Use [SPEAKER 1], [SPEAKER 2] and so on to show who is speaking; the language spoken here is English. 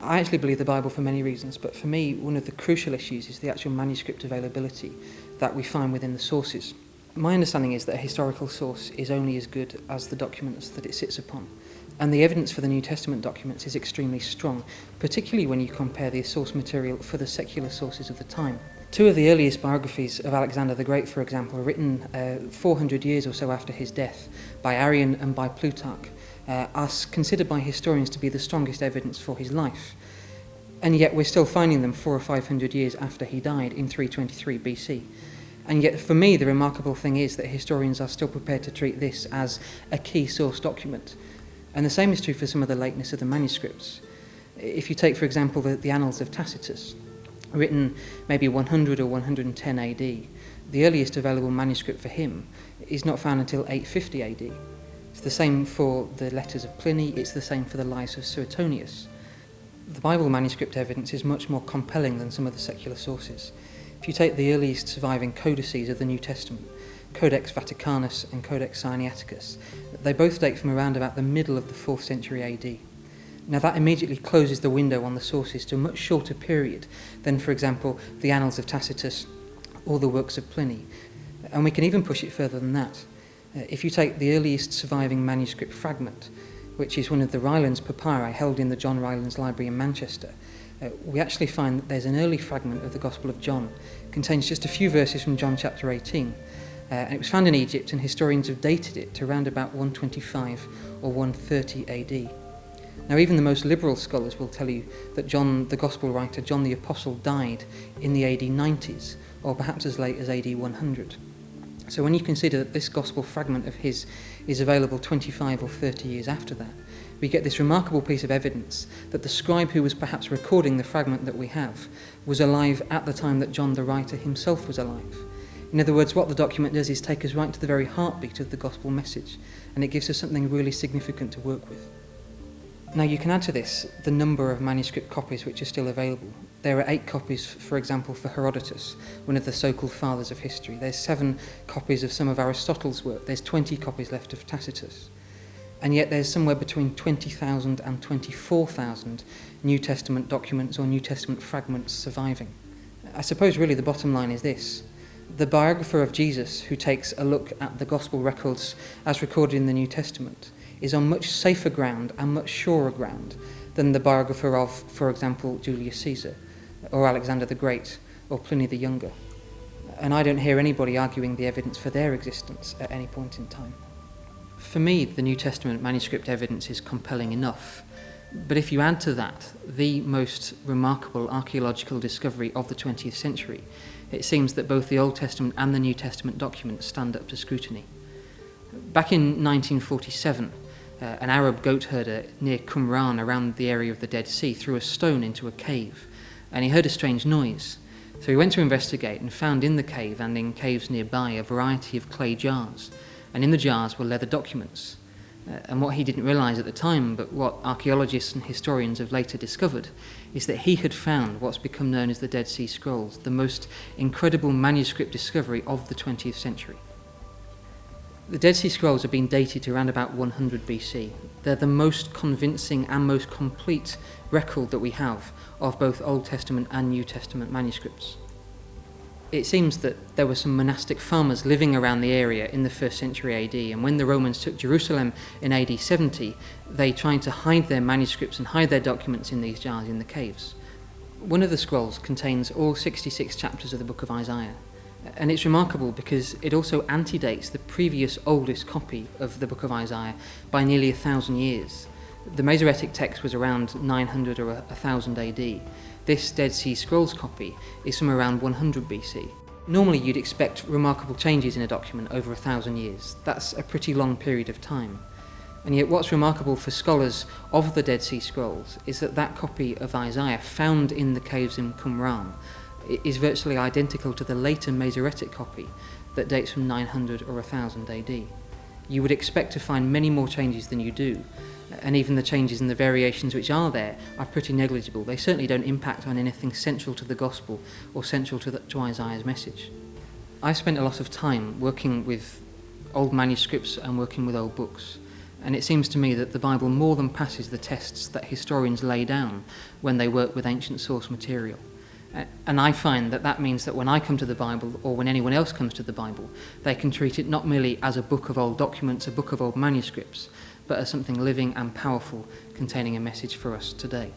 [SPEAKER 1] I actually believe the Bible for many reasons, but for me, one of the crucial issues is the actual manuscript availability that we find within the sources. My understanding is that a historical source is only as good as the documents that it sits upon. And the evidence for the New Testament documents is extremely strong, particularly when you compare the source material for the secular sources of the time. Two of the earliest biographies of Alexander the Great, for example, written 400 years or so after his death by Arrian and by Plutarch, are considered by historians to be the strongest evidence for his life. And yet we're still finding them 400 or 500 years after he died in 323 BC. And yet for me the remarkable thing is that historians are still prepared to treat this as a key source document. And the same is true for some of the lateness of the manuscripts. If you take, for example, the Annals of Tacitus, written maybe 100 or 110 AD, the earliest available manuscript for him is not found until 850 AD. It's the same for the letters of Pliny, it's the same for the Lives of Suetonius. The Bible manuscript evidence is much more compelling than some of the secular sources. If you take the earliest surviving codices of the New Testament, Codex Vaticanus and Codex Sinaiticus, they both date from around about the middle of the 4th century AD. Now that immediately closes the window on the sources to a much shorter period than, for example, the Annals of Tacitus or the works of Pliny. And we can even push it further than that. If you take the earliest surviving manuscript fragment, which is one of the Rylands papyri held in the John Rylands Library in Manchester, we actually find that there's an early fragment of the Gospel of John. It contains just a few verses from John chapter 18. And it was found in Egypt, and historians have dated it to around about 125 or 130 AD. Now, even the most liberal scholars will tell you that John, the Gospel writer, John the Apostle, died in the AD 90s, or perhaps as late as AD 100. So when you consider that this Gospel fragment of his is available 25 or 30 years after that, we get this remarkable piece of evidence that the scribe who was perhaps recording the fragment that we have was alive at the time that John the writer himself was alive. In other words, what the document does is take us right to the very heartbeat of the gospel message, and it gives us something really significant to work with. Now you can add to this the number of manuscript copies which are still available. There are 8 copies, for example, for Herodotus, one of the so-called fathers of history. There's 7 copies of some of Aristotle's work. There's 20 copies left of Tacitus. And yet there's somewhere between 20,000 and 24,000 New Testament documents or New Testament fragments surviving. I suppose really the bottom line is this. The biographer of Jesus, who takes a look at the gospel records as recorded in the New Testament, is on much safer ground and much surer ground than the biographer of, for example, Julius Caesar, or Alexander the Great, or Pliny the Younger. And I don't hear anybody arguing the evidence for their existence at any point in time. For me, the New Testament manuscript evidence is compelling enough, but if you add to that the most remarkable archaeological discovery of the 20th century, it seems that both the Old Testament and the New Testament documents stand up to scrutiny. Back in 1947, an Arab goat herder near Qumran, around the area of the Dead Sea, threw a stone into a cave, and he heard a strange noise. So he went to investigate and found in the cave and in caves nearby a variety of clay jars, and in the jars were leather documents. And what he didn't realise at the time, but what archaeologists and historians have later discovered, is that he had found what's become known as the Dead Sea Scrolls, the most incredible manuscript discovery of the 20th century. The Dead Sea Scrolls have been dated to around about 100 BC. They're the most convincing and most complete record that we have of both Old Testament and New Testament manuscripts. It seems that there were some monastic farmers living around the area in the 1st century AD, and when the Romans took Jerusalem in AD 70, they tried to hide their manuscripts and hide their documents in these jars in the caves. One of the scrolls contains all 66 chapters of the book of Isaiah, and it's remarkable because it also antedates the previous oldest copy of the book of Isaiah by nearly 1,000 years. The Masoretic text was around 900 or 1,000 AD. This Dead Sea Scrolls copy is from around 100 BC. Normally you'd expect remarkable changes in a document over 1,000 years. That's a pretty long period of time. And yet what's remarkable for scholars of the Dead Sea Scrolls is that that copy of Isaiah found in the caves in Qumran is virtually identical to the later Masoretic copy that dates from 900 or 1,000 AD. You would expect to find many more changes than you do, and even the changes and the variations which are there are pretty negligible. They certainly don't impact on anything central to the gospel or central to Isaiah's message. I spent a lot of time working with old manuscripts and working with old books, And it seems to me that the Bible more than passes the tests that historians lay down when they work with ancient source material. And I find that that means that when I come to the Bible, or when anyone else comes to the Bible, they can treat it not merely as a book of old documents, a book of old manuscripts, but as something living and powerful, containing a message for us today.